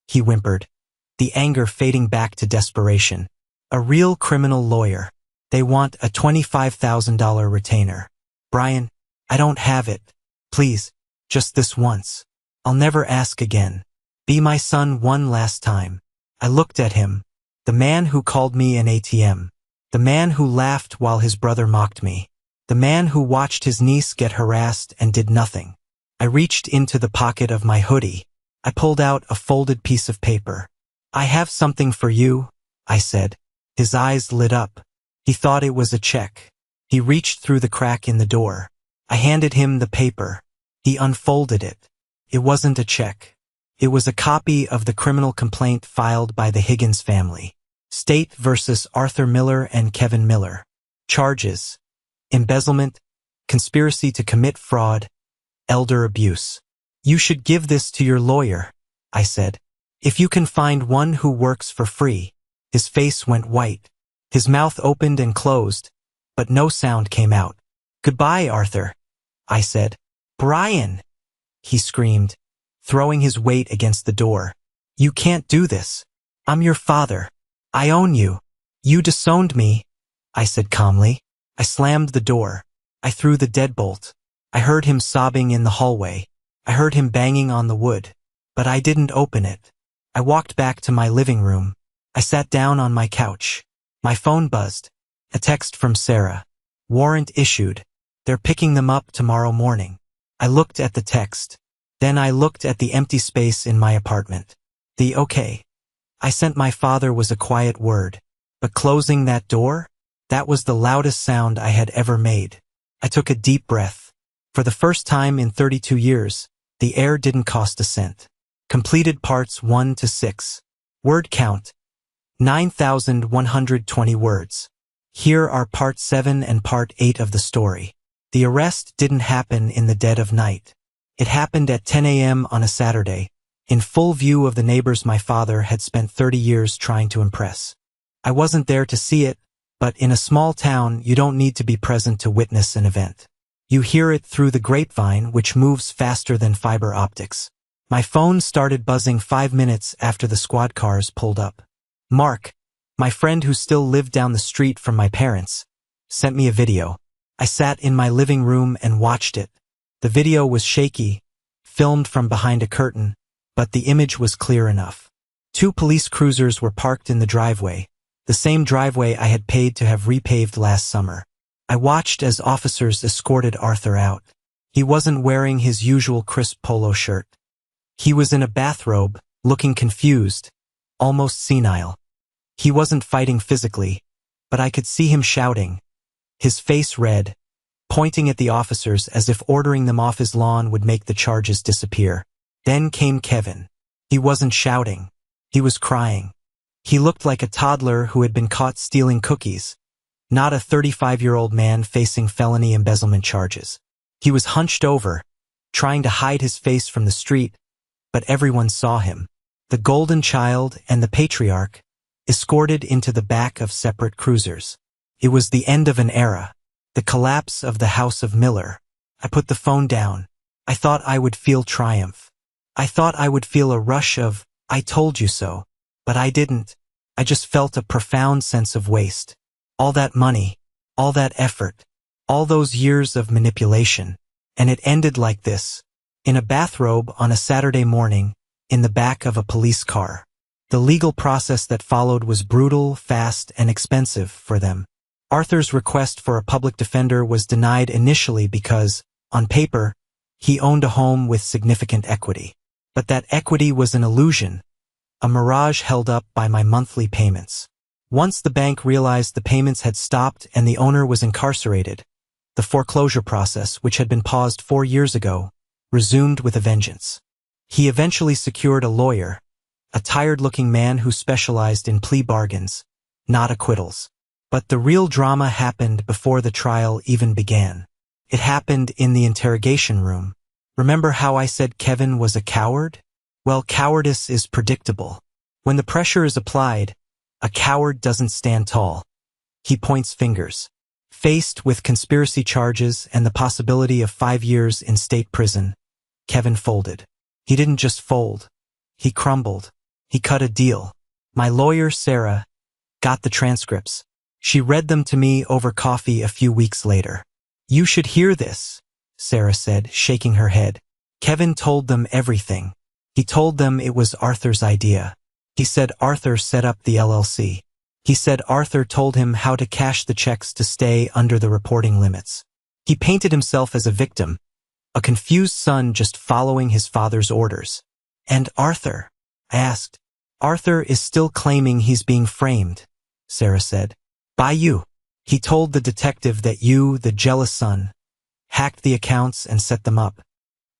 he whimpered, the anger fading back to desperation. "A real criminal lawyer. They want a $25,000 retainer. Brian, I don't have it. Please, just this once. I'll never ask again. Be my son one last time." I looked at him, the man who called me an ATM, the man who laughed while his brother mocked me, the man who watched his niece get harassed and did nothing. I reached into the pocket of my hoodie. I pulled out a folded piece of paper. "I have something for you," I said. His eyes lit up. He thought it was a check. He reached through the crack in the door. I handed him the paper. He unfolded it. It wasn't a check. It was a copy of the criminal complaint filed by the Higgins family. State versus Arthur Miller and Kevin Miller. Charges: embezzlement, conspiracy to commit fraud, elder abuse. "You should give this to your lawyer," I said. "If you can find one who works for free." His face went white. His mouth opened and closed, but no sound came out. "Goodbye, Arthur," I said. "Brian," he screamed, throwing his weight against the door. "You can't do this. I'm your father. I own you. You disowned me," I said calmly. I slammed the door. I threw the deadbolt. I heard him sobbing in the hallway. I heard him banging on the wood. But I didn't open it. I walked back to my living room. I sat down on my couch. My phone buzzed. A text from Sarah. "Warrant issued. They're picking them up tomorrow morning." I looked at the text. Then I looked at the empty space in my apartment. The okay. I sent my father was a quiet word. But closing that door? That was the loudest sound I had ever made. I took a deep breath. For the first time in 32 years, the air didn't cost a cent. Completed parts 1 to 6. Word count: 9,120 words. Here are part 7 and part 8 of the story. The arrest didn't happen in the dead of night. It happened at 10 a.m. on a Saturday, in full view of the neighbors my father had spent 30 years trying to impress. I wasn't there to see it, but in a small town you don't need to be present to witness an event. You hear it through the grapevine, which moves faster than fiber optics. My phone started buzzing 5 minutes after the squad cars pulled up. Mark, my friend who still lived down the street from my parents, sent me a video. I sat in my living room and watched it. The video was shaky, filmed from behind a curtain, but the image was clear enough. 2 police cruisers were parked in the driveway, the same driveway I had paid to have repaved last summer. I watched as officers escorted Arthur out. He wasn't wearing his usual crisp polo shirt. He was in a bathrobe, looking confused, almost senile. He wasn't fighting physically, but I could see him shouting, his face red, pointing at the officers as if ordering them off his lawn would make the charges disappear. Then came Kevin. He wasn't shouting. He was crying. He looked like a toddler who had been caught stealing cookies, not a 35-year-old man facing felony embezzlement charges. He was hunched over, trying to hide his face from the street, but everyone saw him. The golden child and the patriarch, escorted into the back of separate cruisers. It was the end of an era. The collapse of the House of Miller. I put the phone down. I thought I would feel triumph. I thought I would feel a rush of, I told you so. But I didn't. I just felt a profound sense of waste. All that money, all that effort, all those years of manipulation. And it ended like this. In a bathrobe on a Saturday morning, in the back of a police car. The legal process that followed was brutal, fast, and expensive for them. Arthur's request for a public defender was denied initially because, on paper, he owned a home with significant equity. But that equity was an illusion, a mirage held up by my monthly payments. Once the bank realized the payments had stopped and the owner was incarcerated, the foreclosure process, which had been paused 4 years ago, resumed with a vengeance. He eventually secured a lawyer, a tired-looking man who specialized in plea bargains, not acquittals. But the real drama happened before the trial even began. It happened in the interrogation room. Remember how I said Kevin was a coward? Well, cowardice is predictable. When the pressure is applied, a coward doesn't stand tall. He points fingers. Faced with conspiracy charges and the possibility of 5 years in state prison, Kevin folded. He didn't just fold. He crumbled. He cut a deal. My lawyer, Sarah, got the transcripts. She read them to me over coffee a few weeks later. You should hear this, Sarah said, shaking her head. Kevin told them everything. He told them it was Arthur's idea. He said Arthur set up the LLC. He said Arthur told him how to cash the checks to stay under the reporting limits. He painted himself as a victim, a confused son just following his father's orders. And Arthur? I asked. Arthur is still claiming he's being framed, Sarah said. By you. He told the detective that you, the jealous son, hacked the accounts and set them up.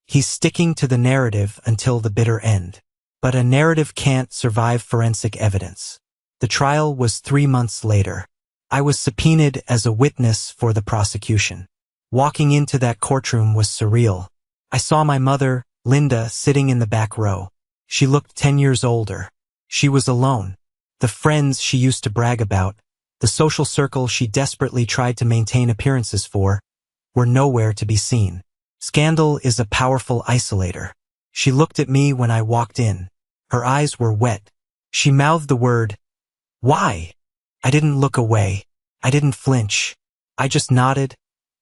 He's sticking to the narrative until the bitter end. But a narrative can't survive forensic evidence. The trial was 3 months later. I was subpoenaed as a witness for the prosecution. Walking into that courtroom was surreal. I saw my mother, Linda, sitting in the back row. She looked 10 years older. She was alone. The friends she used to brag about, the social circle she desperately tried to maintain appearances for, were nowhere to be seen. Scandal is a powerful isolator. She looked at me when I walked in. Her eyes were wet. She mouthed the word, "Why?" I didn't look away. I didn't flinch. I just nodded,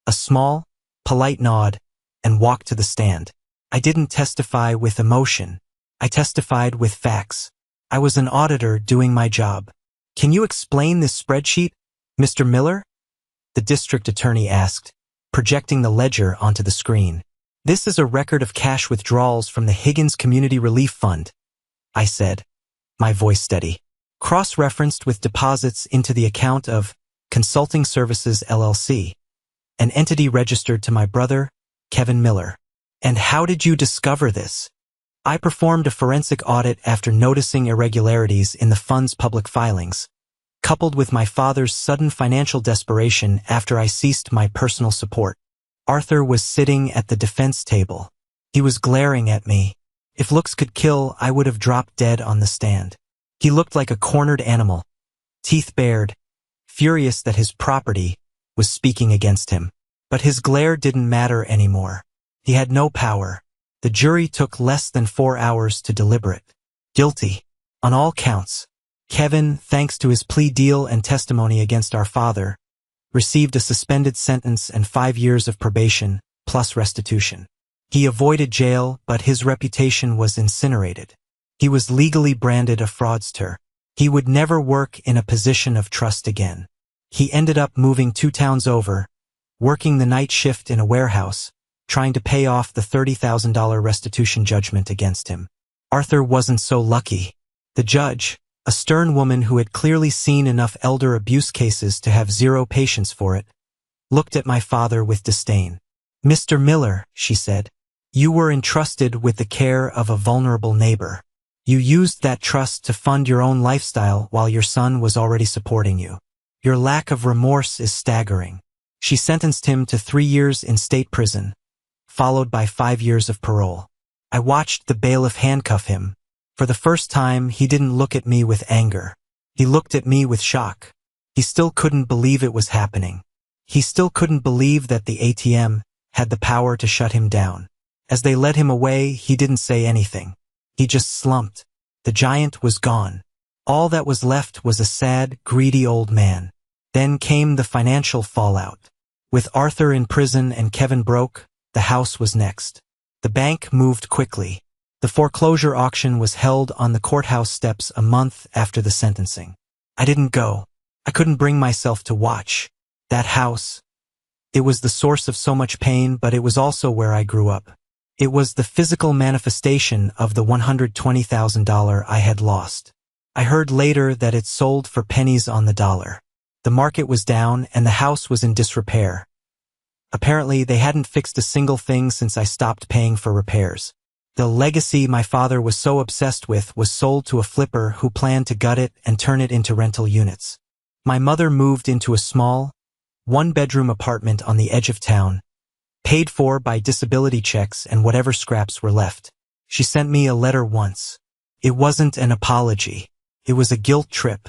a small, polite nod, and walked to the stand. I didn't testify with emotion. I testified with facts. I was an auditor doing my job. Can you explain this spreadsheet, Mr. Miller? The district attorney asked, projecting the ledger onto the screen. This is a record of cash withdrawals from the Higgins Community Relief Fund, I said, my voice steady. Cross-referenced with deposits into the account of Consulting Services LLC, an entity registered to my brother, Kevin Miller. And how did you discover this? I performed a forensic audit after noticing irregularities in the fund's public filings, coupled with my father's sudden financial desperation after I ceased my personal support. Arthur was sitting at the defense table. He was glaring at me. If looks could kill, I would have dropped dead on the stand. He looked like a cornered animal, teeth bared, furious that his property was speaking against him. But his glare didn't matter anymore. He had no power. The jury took less than 4 hours to deliberate. Guilty. On all counts. Kevin, thanks to his plea deal and testimony against our father, received a suspended sentence and 5 years of probation, plus restitution. He avoided jail, but his reputation was incinerated. He was legally branded a fraudster. He would never work in a position of trust again. He ended up moving 2 towns over, working the night shift in a warehouse, trying to pay off the $30,000 restitution judgment against him. Arthur wasn't so lucky. The judge, a stern woman who had clearly seen enough elder abuse cases to have zero patience for it, looked at my father with disdain. "Mr. Miller," she said, "you were entrusted with the care of a vulnerable neighbor. You used that trust to fund your own lifestyle while your son was already supporting you. Your lack of remorse is staggering." She sentenced him to 3 years in state prison, followed by 5 years of parole. I watched the bailiff handcuff him. For the first time, he didn't look at me with anger. He looked at me with shock. He still couldn't believe it was happening. He still couldn't believe that the ATM had the power to shut him down. As they led him away, he didn't say anything. He just slumped. The giant was gone. All that was left was a sad, greedy old man. Then came the financial fallout. With Arthur in prison and Kevin broke, the house was next. The bank moved quickly. The foreclosure auction was held on the courthouse steps a month after the sentencing. I didn't go. I couldn't bring myself to watch. That house. It was the source of so much pain, but it was also where I grew up. It was the physical manifestation of the $120,000 I had lost. I heard later that it sold for pennies on the dollar. The market was down and the house was in disrepair. Apparently, they hadn't fixed a single thing since I stopped paying for repairs. The legacy my father was so obsessed with was sold to a flipper who planned to gut it and turn it into rental units. My mother moved into a small, 1-bedroom apartment on the edge of town, paid for by disability checks and whatever scraps were left. She sent me a letter once. It wasn't an apology. It was a guilt trip.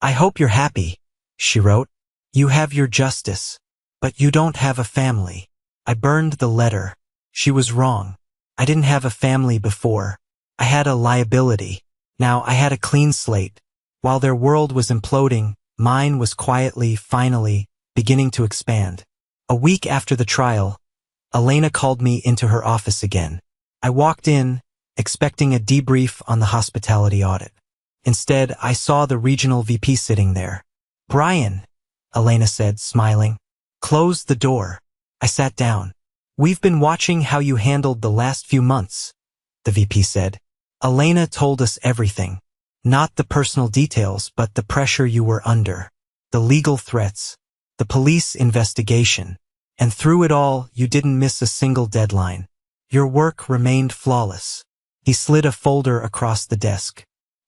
"I hope you're happy," she wrote. "You have your justice. But you don't have a family." I burned the letter. She was wrong. I didn't have a family before. I had a liability. Now I had a clean slate. While their world was imploding, mine was quietly, finally, beginning to expand. A week after the trial, Elena called me into her office again. I walked in, expecting a debrief on the hospitality audit. Instead, I saw the regional VP sitting there. "Brian," Elena said, smiling. "Close the door." I sat down. "We've been watching how you handled the last few months," the VP said. "Elena told us everything. Not the personal details, but the pressure you were under. The legal threats. The police investigation. And through it all, you didn't miss a single deadline. Your work remained flawless." He slid a folder across the desk.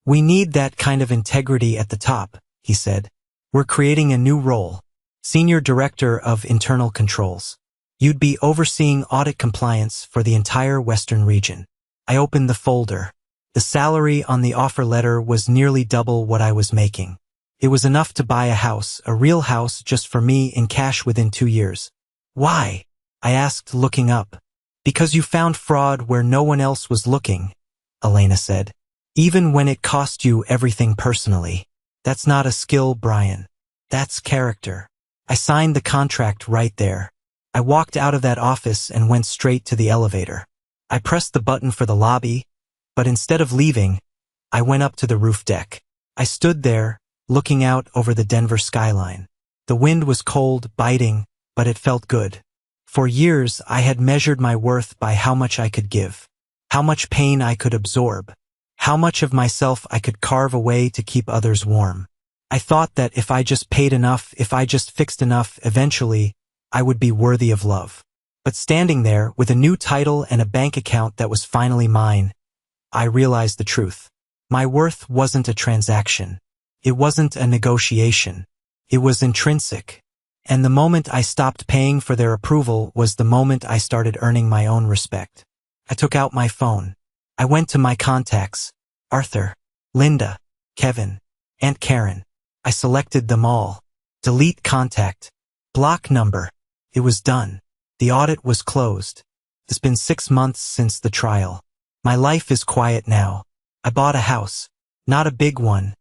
"We need that kind of integrity at the top," he said. "We're creating a new role. Senior Director of Internal Controls. You'd be overseeing audit compliance for the entire Western region." I opened the folder. The salary on the offer letter was nearly double what I was making. It was enough to buy a house, a real house, just for me in cash within 2 years. "Why?" I asked, looking up. "Because you found fraud where no one else was looking," Elena said. "Even when it cost you everything personally. That's not a skill, Brian. That's character." I signed the contract right there. I walked out of that office and went straight to the elevator. I pressed the button for the lobby, but instead of leaving, I went up to the roof deck. I stood there, looking out over the Denver skyline. The wind was cold, biting, but it felt good. For years, I had measured my worth by how much I could give, how much pain I could absorb, how much of myself I could carve away to keep others warm. I thought that if I just paid enough, if I just fixed enough, eventually, I would be worthy of love. But standing there, with a new title and a bank account that was finally mine, I realized the truth. My worth wasn't a transaction. It wasn't a negotiation. It was intrinsic. And the moment I stopped paying for their approval was the moment I started earning my own respect. I took out my phone. I went to my contacts. Arthur, Linda, Kevin, Aunt Karen. I selected them all. Delete contact. Block number. It was done. The audit was closed. It's been 6 months since the trial. My life is quiet now. I bought a house. Not a big one.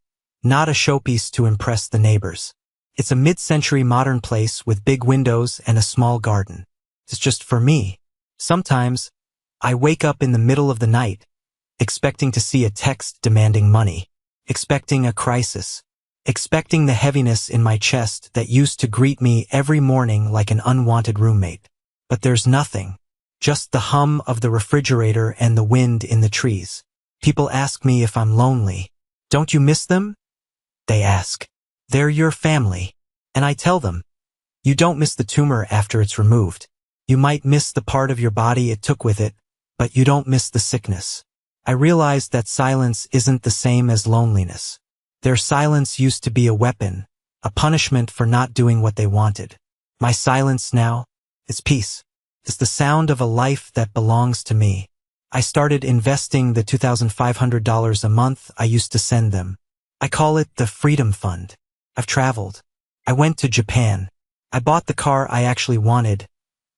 Not a showpiece to impress the neighbors. It's a mid-century modern place with big windows and a small garden. It's just for me. Sometimes, I wake up in the middle of the night, expecting to see a text demanding money, expecting a crisis, expecting the heaviness in my chest that used to greet me every morning like an unwanted roommate. But there's nothing. Just the hum of the refrigerator and the wind in the trees. People ask me if I'm lonely. Don't you miss them? They ask. They're your family. And I tell them, you don't miss the tumor after it's removed. You might miss the part of your body it took with it, but you don't miss the sickness. I realized that silence isn't the same as loneliness. Their silence used to be a weapon, a punishment for not doing what they wanted. My silence now is peace. It's the sound of a life that belongs to me. I started investing the $2,500 a month I used to send them. I call it the Freedom Fund. I've traveled. I went to Japan. I bought the car I actually wanted.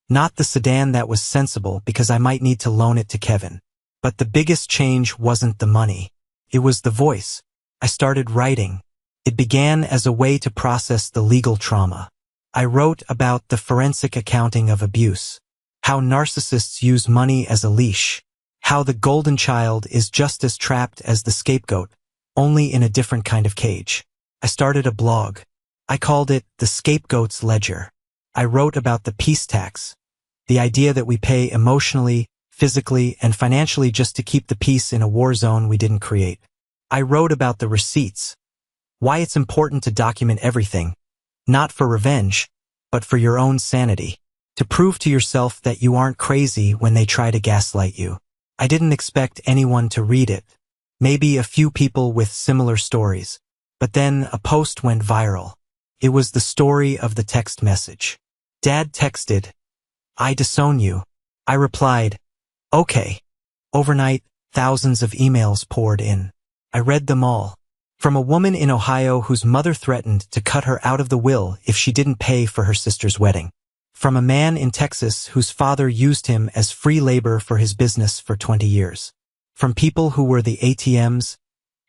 Not the sedan that was sensible because I might need to loan it to Kevin. But the biggest change wasn't the money. It was the voice. I started writing. It began as a way to process the legal trauma. I wrote about the forensic accounting of abuse. How narcissists use money as a leash. How the golden child is just as trapped as the scapegoat, only in a different kind of cage. I started a blog. I called it The Scapegoat's Ledger. I wrote about the peace tax, the idea that we pay emotionally, physically, and financially just to keep the peace in a war zone we didn't create. I wrote about the receipts, why it's important to document everything, not for revenge, but for your own sanity, to prove to yourself that you aren't crazy when they try to gaslight you. I didn't expect anyone to read it, maybe a few people with similar stories, but then a post went viral. It was the story of the text message. Dad texted, "I disown you." I replied, "Okay." Overnight, thousands of emails poured in. I read them all. From a woman in Ohio whose mother threatened to cut her out of the will if she didn't pay for her sister's wedding. From a man in Texas whose father used him as free labor for his business for 20 years. From people who were the ATMs,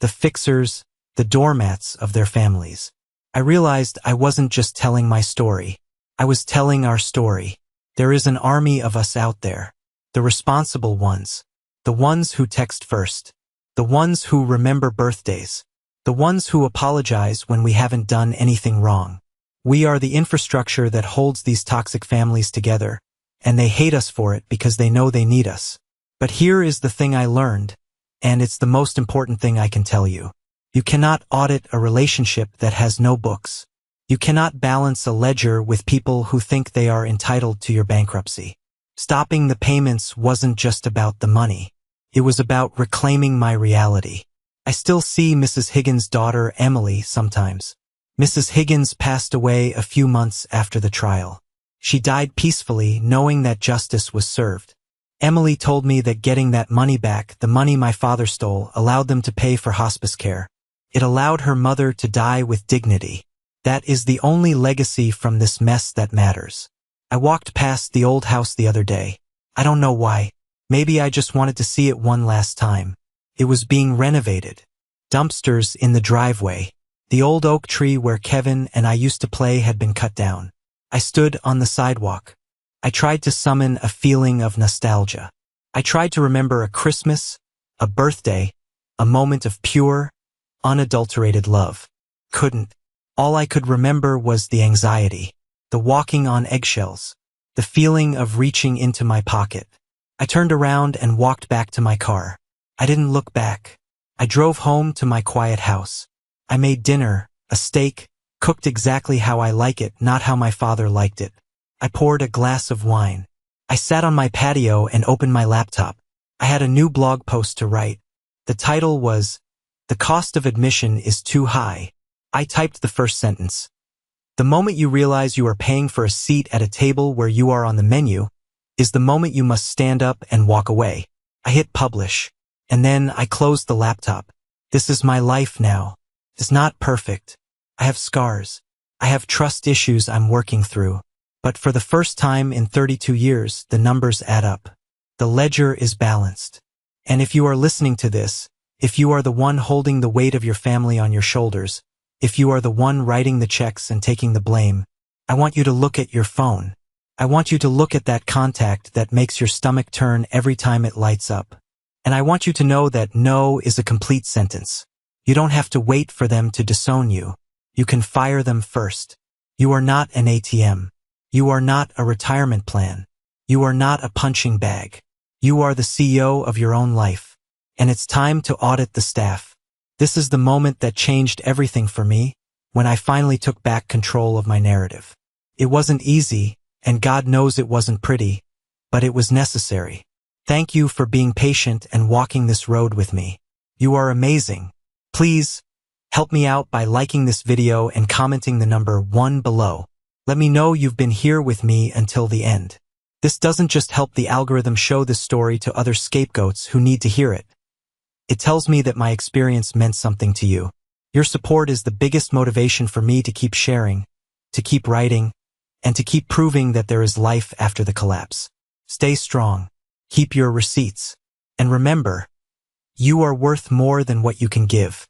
the fixers, the doormats of their families. I realized I wasn't just telling my story. I was telling our story. There is an army of us out there. The responsible ones. The ones who text first. The ones who remember birthdays. The ones who apologize when we haven't done anything wrong. We are the infrastructure that holds these toxic families together, and they hate us for it because they know they need us. But here is the thing I learned, and it's the most important thing I can tell you. You cannot audit a relationship that has no books. You cannot balance a ledger with people who think they are entitled to your bankruptcy. Stopping the payments wasn't just about the money. It was about reclaiming my reality. I still see Mrs. Higgins' daughter, Emily, sometimes. Mrs. Higgins passed away a few months after the trial. She died peacefully, knowing that justice was served. Emily told me that getting that money back, the money my father stole, allowed them to pay for hospice care. It allowed her mother to die with dignity. That is the only legacy from this mess that matters. I walked past the old house the other day. I don't know why. Maybe I just wanted to see it one last time. It was being renovated. Dumpsters in the driveway. The old oak tree where Kevin and I used to play had been cut down. I stood on the sidewalk. I tried to summon a feeling of nostalgia. I tried to remember a Christmas, a birthday, a moment of pure, unadulterated love. Couldn't. All I could remember was the anxiety, the walking on eggshells, the feeling of reaching into my pocket. I turned around and walked back to my car. I didn't look back. I drove home to my quiet house. I made dinner, a steak, cooked exactly how I like it, not how my father liked it. I poured a glass of wine. I sat on my patio and opened my laptop. I had a new blog post to write. The title was, "The Cost of Admission is Too High." I typed the first sentence. The moment you realize you are paying for a seat at a table where you are on the menu is the moment you must stand up and walk away. I hit publish, and then I closed the laptop. This is my life now. It's not perfect. I have scars. I have trust issues I'm working through. But for the first time in 32 years, the numbers add up. The ledger is balanced. And if you are listening to this, if you are the one holding the weight of your family on your shoulders, if you are the one writing the checks and taking the blame, I want you to look at your phone. I want you to look at that contact that makes your stomach turn every time it lights up. And I want you to know that no is a complete sentence. You don't have to wait for them to disown you. You can fire them first. You are not an ATM. You are not a retirement plan. You are not a punching bag. You are the CEO of your own life. And it's time to audit the staff. This is the moment that changed everything for me, when I finally took back control of my narrative. It wasn't easy, and God knows it wasn't pretty, but it was necessary. Thank you for being patient and walking this road with me. You are amazing. Please, help me out by liking this video and commenting the number 1 below. Let me know you've been here with me until the end. This doesn't just help the algorithm show this story to other scapegoats who need to hear it. It tells me that my experience meant something to you. Your support is the biggest motivation for me to keep sharing, to keep writing, and to keep proving that there is life after the collapse. Stay strong. Keep your receipts. And remember, you are worth more than what you can give.